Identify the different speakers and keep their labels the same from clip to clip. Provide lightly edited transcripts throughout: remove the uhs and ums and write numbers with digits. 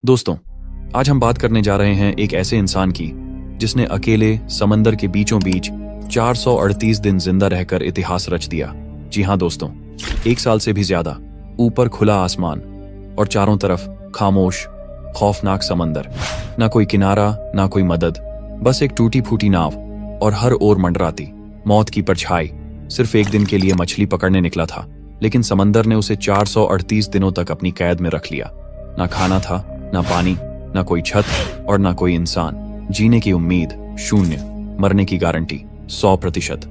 Speaker 1: दोस्तों, आज हम बात करने जा रहे हैं एक ऐसे इंसान की जिसने अकेले समंदर के बीचों बीच 438 दिन जिंदा रहकर इतिहास रच दिया। जी हाँ दोस्तों, 1 साल से भी ज्यादा। ऊपर खुला आसमान और चारों तरफ खामोश खौफनाक समंदर। ना कोई किनारा, ना कोई मदद, बस एक टूटी फूटी नाव और हर ओर मंडराती मौत की परछाई। सिर्फ एक दिन के लिए मछली पकड़ने निकला था, लेकिन समंदर ने उसे 438 दिनों तक अपनी कैद में रख लिया। ना खाना था, ना पानी, ना कोई छत और ना कोई इंसान। जीने की उम्मीद शून्य, मरने की गारंटी 100%।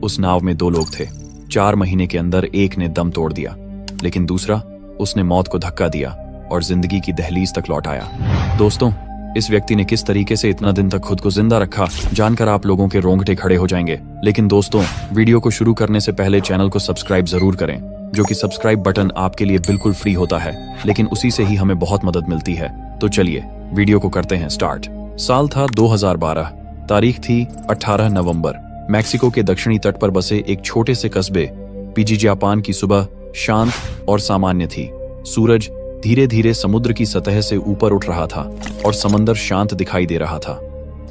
Speaker 1: उस नाव में 2 लोग थे। 4 महीने के अंदर एक ने दम तोड़ दिया, लेकिन दूसरा, उसने मौत को धक्का दिया और जिंदगी की दहलीज तक लौट आया। दोस्तों, इस व्यक्ति ने किस तरीके से इतना दिन तक खुद को जिंदा रखा, जानकर आप लोगों के रोंगटे खड़े हो जाएंगे। लेकिन दोस्तों, वीडियो को शुरू करने से पहले चैनल को सब्सक्राइब जरूर करें, जो कि सब्सक्राइब बटन आपके लिए बिल्कुल फ्री होता है, लेकिन उसी से ही हमें बहुत मदद मिलती है। तो चलिए वीडियो को करते हैं स्टार्ट। साल था 2012, तारीख थी 18 नवंबर। मैक्सिको के दक्षिणी तट पर बसे एक छोटे से कस्बे पिजिजापान की सुबह शांत और सामान्य थी। सूरज धीरे धीरे समुद्र की सतह से ऊपर उठ रहा था और समंदर शांत दिखाई दे रहा था।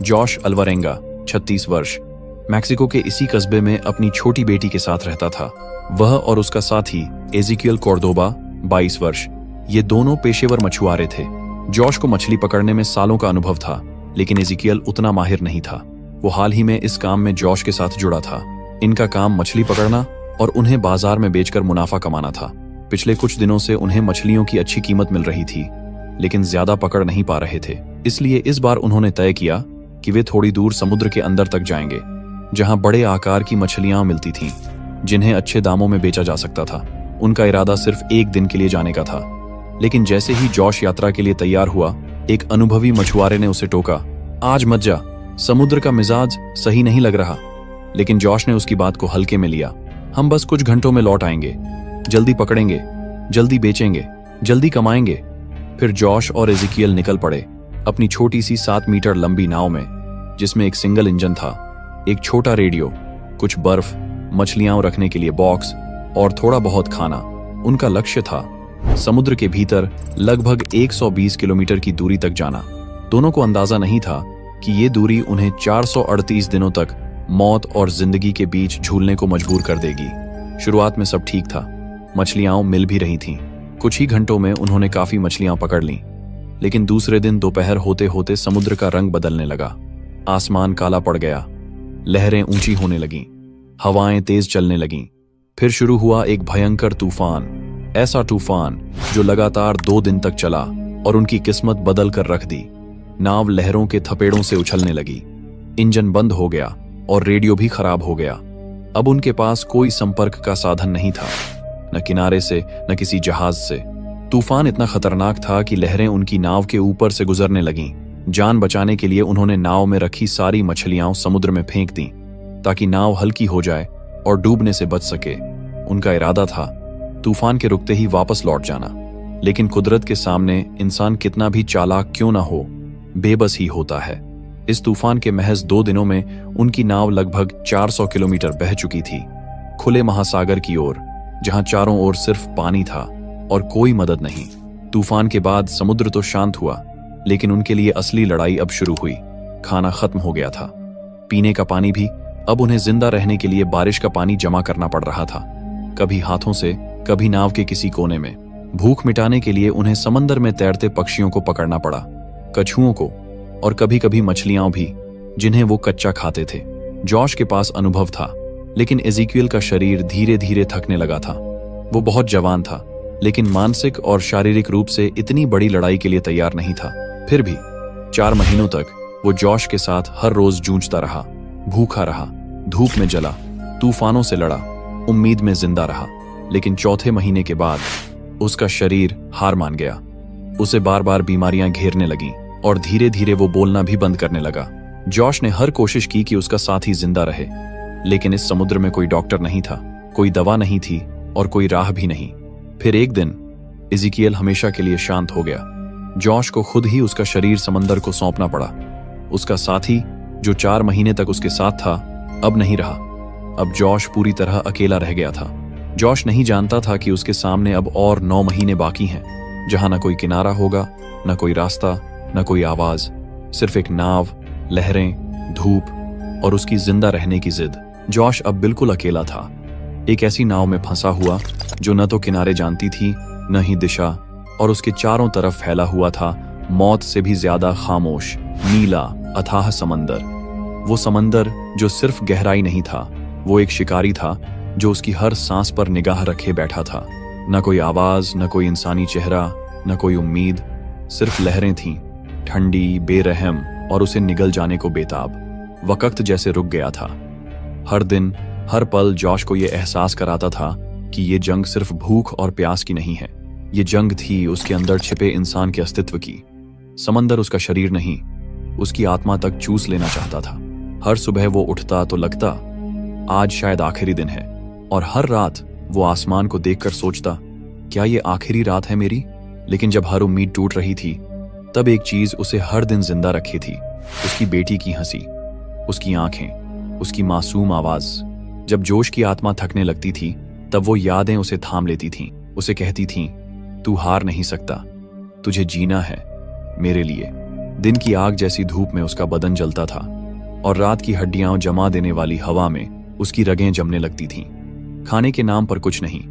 Speaker 1: जॉश अल्वारेंगा 36 वर्ष मैक्सिको के इसी कस्बे में अपनी छोटी बेटी के साथ रहता था। वह और उसका साथी एजिकियल कोर्दोबा 22 वर्ष, ये दोनों पेशेवर मछुआरे थे। जॉश को मछली पकड़ने में सालों का अनुभव था, लेकिन एजिकियल उतना माहिर नहीं था। वो हाल ही में इस काम में जॉश के साथ जुड़ा था। इनका काम मछली पकड़ना और उन्हें बाजार में बेचकर मुनाफा कमाना था। पिछले कुछ दिनों से उन्हें मछलियों की अच्छी कीमत मिल रही थी, लेकिन ज्यादा पकड़ नहीं पा रहे थे। इसलिए इस बार उन्होंने तय किया कि वे थोड़ी दूर समुद्र के अंदर तक जाएंगे, जहां बड़े आकार की मछलियां मिलती थीं, जिन्हें अच्छे दामों में बेचा जा सकता था। उनका इरादा सिर्फ एक दिन के लिए जाने का था, लेकिन जैसे ही जॉश यात्रा के लिए तैयार हुआ, एक अनुभवी मछुआरे ने उसे टोका, आज मत जा, समुद्र का मिजाज सही नहीं लग रहा। लेकिन जॉश ने उसकी बात को हल्के में लिया। हम बस कुछ घंटों में लौट आएंगे, जल्दी पकड़ेंगे, जल्दी बेचेंगे, जल्दी कमाएंगे। फिर जॉश और एजिकियल निकल पड़े अपनी छोटी सी 7 मीटर लंबी नाव में, जिसमें एक सिंगल इंजन था, एक छोटा रेडियो, कुछ बर्फ, मछलियां रखने के लिए बॉक्स और थोड़ा बहुत खाना। उनका लक्ष्य था समुद्र के भीतर लगभग 120 किलोमीटर की दूरी तक जाना। दोनों को अंदाजा नहीं था कि ये दूरी उन्हें 438 दिनों तक मौत और जिंदगी के बीच झूलने को मजबूर कर देगी। शुरुआत में सब ठीक था, मछलियां मिल भी रही थीं। कुछ ही घंटों में उन्होंने काफी मछलियां पकड़ लीं। लेकिन दूसरे दिन दोपहर होते होते समुद्र का रंग बदलने लगा। आसमान काला पड़ गया, लहरें ऊंची होने लगीं, हवाएं तेज चलने लगीं। फिर शुरू हुआ एक भयंकर तूफान, ऐसा तूफान जो लगातार 2 दिन तक चला और उनकी किस्मत बदल कर रख दी। नाव लहरों के थपेड़ों से उछलने लगी, इंजन बंद हो गया और रेडियो भी खराब हो गया। अब उनके पास कोई संपर्क का साधन नहीं था, न किनारे से, न किसी जहाज से। तूफान इतना खतरनाक था कि लहरें उनकी नाव के ऊपर से गुजरने लगीं। जान बचाने के लिए उन्होंने नाव में रखी सारी मछलियां समुद्र में फेंक दी, ताकि नाव हल्की हो जाए और डूबने से बच सके। उनका इरादा था तूफान के रुकते ही वापस लौट जाना, लेकिन कुदरत के सामने इंसान कितना भी चालाक क्यों न हो, बेबस ही होता है। इस तूफान के महज 2 दिनों में उनकी नाव लगभग 400 किलोमीटर बह चुकी थी, खुले महासागर की ओर, जहां चारों ओर सिर्फ पानी था और कोई मदद नहीं। तूफान के बाद समुद्र तो शांत हुआ, लेकिन उनके लिए असली लड़ाई अब शुरू हुई। खाना खत्म हो गया था, पीने का पानी भी। अब उन्हें जिंदा रहने के लिए बारिश का पानी जमा करना पड़ रहा था, कभी हाथों से, कभी नाव के किसी कोने में। भूख मिटाने के लिए उन्हें समंदर में तैरते पक्षियों को पकड़ना पड़ा, कछुओं को, और कभी कभी मछलियां भी, जिन्हें वो कच्चा खाते थे। जॉश के पास अनुभव था, लेकिन एजिकियल का शरीर धीरे धीरे थकने लगा था। वो बहुत जवान था, लेकिन मानसिक और शारीरिक रूप से इतनी बड़ी लड़ाई के लिए तैयार नहीं था। फिर भी 4 महीनों तक वो जॉश के साथ हर रोज जूझता रहा, भूखा रहा, धूप में जला, तूफानों से लड़ा, उम्मीद में जिंदा रहा। लेकिन चौथे महीने के बाद उसका शरीर हार मान गया। उसे बार बार बीमारियां घेरने लगीं और धीरे धीरे वो बोलना भी बंद करने लगा। जॉश ने हर कोशिश की कि उसका साथी जिंदा रहे, लेकिन इस समुद्र में कोई डॉक्टर नहीं था, कोई दवा नहीं थी और कोई राह भी नहीं। फिर एक दिन एजिकियल हमेशा के लिए शांत हो गया। जॉश को खुद ही उसका शरीर समंदर को सौंपना पड़ा। उसका साथी, जो 4 महीने तक उसके साथ था, अब नहीं रहा। अब जॉश पूरी तरह अकेला रह गया था। जॉश नहीं जानता था कि उसके सामने अब और 9 महीने बाकी हैं। जहां न कोई किनारा होगा, न कोई रास्ता, न कोई आवाज, सिर्फ एक नाव, लहरें, धूप और उसकी जिंदा रहने की जिद। जॉश अब बिल्कुल अकेला था, एक ऐसी नाव में फंसा हुआ जो न तो किनारे जानती थी न ही दिशा, और उसके चारों तरफ फैला हुआ था मौत से भी ज्यादा खामोश नीला अथाह समंदर। वो समंदर जो सिर्फ गहराई नहीं था, वो एक शिकारी था जो उसकी हर सांस पर निगाह रखे बैठा था। न कोई आवाज, न कोई इंसानी चेहरा, न कोई उम्मीद, सिर्फ लहरें थीं, ठंडी, बेरहम और उसे निगल जाने को बेताब। वक्त जैसे रुक गया था। हर दिन, हर पल जॉश को यह एहसास कराता था कि ये जंग सिर्फ भूख और प्यास की नहीं है, ये जंग थी उसके अंदर छिपे इंसान के अस्तित्व की। समंदर उसका शरीर नहीं, उसकी आत्मा तक चूस लेना चाहता था। हर सुबह वो उठता तो लगता आज शायद आखिरी दिन है, और हर रात वो आसमान को देखकर सोचता क्या ये आखिरी रात है मेरी। लेकिन जब हर उम्मीद टूट रही थी, तब एक चीज उसे हर दिन जिंदा रखी थी, उसकी बेटी की हंसी, उसकी आंखें, उसकी मासूम आवाज। जब जोश की आत्मा थकने लगती थी, तब वो यादें उसे थाम लेती थीं, उसे कहती थीं तू हार नहीं सकता, तुझे जीना है मेरे लिए। दिन की आग जैसी धूप में उसका बदन जलता था, और रात की हड्डियां जमा देने वाली हवा में उसकी रगें जमने लगती थीं। खाने के नाम पर कुछ नहीं,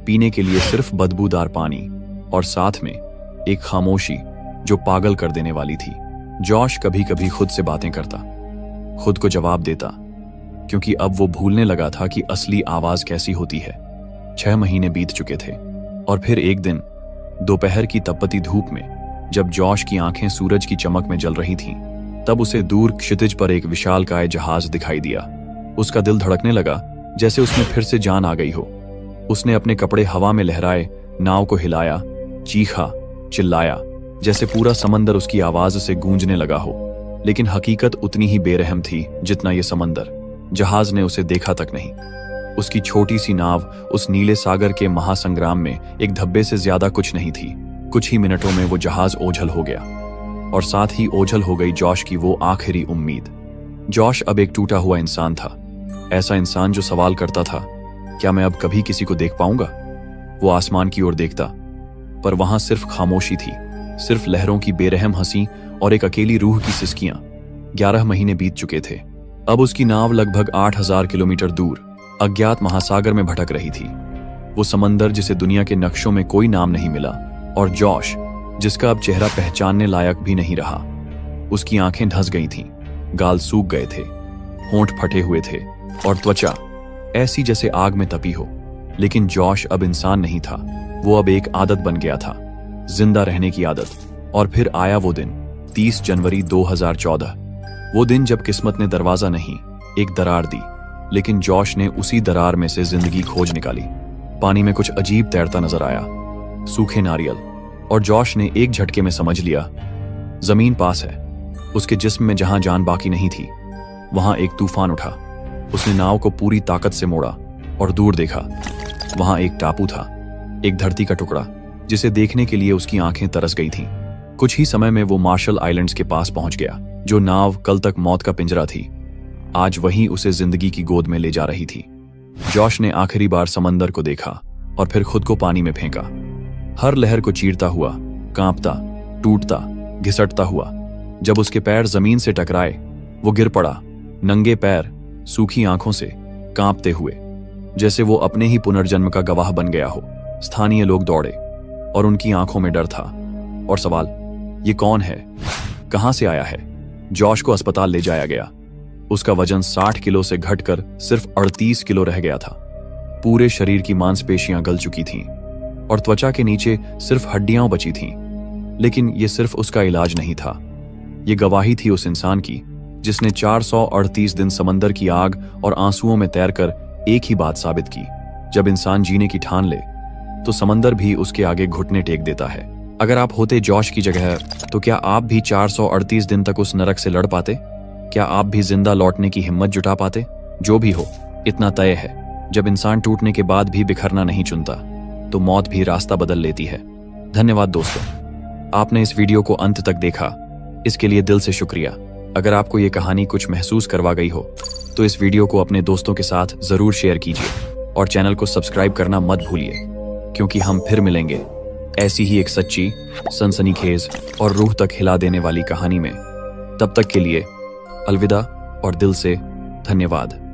Speaker 1: पीने के लिए सिर्फ बदबूदार पानी, और साथ में एक खामोशी जो पागल कर देने वाली थी। जॉश कभी कभी खुद से बातें करता, खुद को जवाब देता, क्योंकि अब वो भूलने लगा था कि असली आवाज कैसी होती है। 6 महीने बीत चुके थे, और फिर एक दिन दोपहर की तपती धूप में जब जॉश की आंखें सूरज की चमक में जल रही थीं, तब उसे दूर क्षितिज पर एक विशालकाय जहाज दिखाई दिया। उसका दिल धड़कने लगा जैसे उसमें फिर से जान आ गई हो। उसने अपने कपड़े हवा में लहराए, नाव को हिलाया, चीखा, चिल्लाया, जैसे पूरा समंदर उसकी आवाज से गूंजने लगा हो। लेकिन हकीकत उतनी ही बेरहम थी जितना ये समंदर। जहाज ने उसे देखा तक नहीं। उसकी छोटी सी नाव उस नीले सागर के महासंग्राम में एक धब्बे से ज्यादा कुछ नहीं थी। कुछ ही मिनटों में वो जहाज ओझल हो गया, और साथ ही ओझल हो गई जॉश की वो आखिरी उम्मीद। जॉश अब एक टूटा हुआ इंसान था, ऐसा इंसान जो सवाल करता था क्या मैं अब कभी किसी को देख पाऊंगा। वो आसमान की ओर देखता, पर वहां सिर्फ खामोशी थी, सिर्फ लहरों की बेरहम हंसी और एक अकेली रूह की सिसकियां। 11 महीने बीत चुके थे। अब उसकी नाव लगभग 8000 किलोमीटर दूर अज्ञात महासागर में भटक रही थी। वो समंदर जिसे दुनिया के नक्शों में कोई नाम नहीं मिला, और जॉश जिसका अब चेहरा पहचानने लायक भी नहीं रहा। उसकी आंखें धंस गई थीं, गाल सूख गए थे, होंठ फटे हुए थे, और त्वचा ऐसी जैसे आग में तपी हो। लेकिन जॉश अब इंसान नहीं था, वो अब एक आदत बन गया था, जिंदा रहने की आदत। और फिर आया वो दिन, 30 जनवरी 2014। वो दिन जब किस्मत ने दरवाजा नहीं, एक दरार दी। लेकिन जॉश ने उसी दरार में से जिंदगी खोज निकाली। पानी में कुछ अजीब तैरता नजर आया, सूखे नारियल, और जॉश ने एक झटके में समझ लिया जमीन पास है। उसके जिस्म में जहां जान बाकी नहीं थी, वहां एक तूफान उठा। उसने नाव को पूरी ताकत से मोड़ा और दूर देखा। वहां एक टापू था, एक धरती का टुकड़ा जिसे देखने के लिए उसकी आंखें तरस गई थीं। कुछ ही समय में वो मार्शल आइलैंड्स के पास पहुंच गया। जो नाव कल तक मौत का पिंजरा थी, आज वहीं उसे जिंदगी की गोद में ले जा रही थी। जॉश ने आखिरी बार समंदर को देखा और फिर खुद को पानी में फेंका, हर लहर को चीरता हुआ, कांपता, टूटता, घिसटता हुआ। जब उसके पैर जमीन से टकराए, वो गिर पड़ा, नंगे पैर, सूखी आंखों से, कांपते हुए, जैसे वो अपने ही पुनर्जन्म का गवाह बन गया हो। स्थानीय लोग दौड़े और उनकी आंखों में डर था और सवाल, ये कौन है, कहां से आया है। जॉश को अस्पताल ले जाया गया। उसका वजन 60 किलो से घटकर सिर्फ 38 किलो रह गया था। पूरे शरीर की मांसपेशियां गल चुकी थीं और त्वचा के नीचे सिर्फ हड्डियां बची थीं। लेकिन ये सिर्फ उसका इलाज नहीं था, ये गवाही थी उस इंसान की जिसने 438 दिन समंदर की आग और आंसुओं में तैरकर एक ही बात साबित की, जब इंसान जीने की ठान ले तो समंदर भी उसके आगे घुटने टेक देता है। अगर आप होते जॉश की जगह, तो क्या आप भी 438 दिन तक उस नरक से लड़ पाते? क्या आप भी जिंदा लौटने की हिम्मत जुटा पाते? जो भी हो, इतना तय है, जब इंसान टूटने के बाद भी बिखरना नहीं चुनता, तो मौत भी रास्ता बदल लेती है। धन्यवाद दोस्तों, आपने इस वीडियो को अंत तक देखा, इसके लिए दिल से शुक्रिया। अगर आपको ये कहानी कुछ महसूस करवा गई हो, तो इस वीडियो को अपने दोस्तों के साथ जरूर शेयर कीजिए और चैनल को सब्सक्राइब करना मत भूलिए, क्योंकि हम फिर मिलेंगे ऐसी ही एक सच्ची, सनसनीखेज और रूह तक हिला देने वाली कहानी में। तब तक के लिए अलविदा और दिल से धन्यवाद।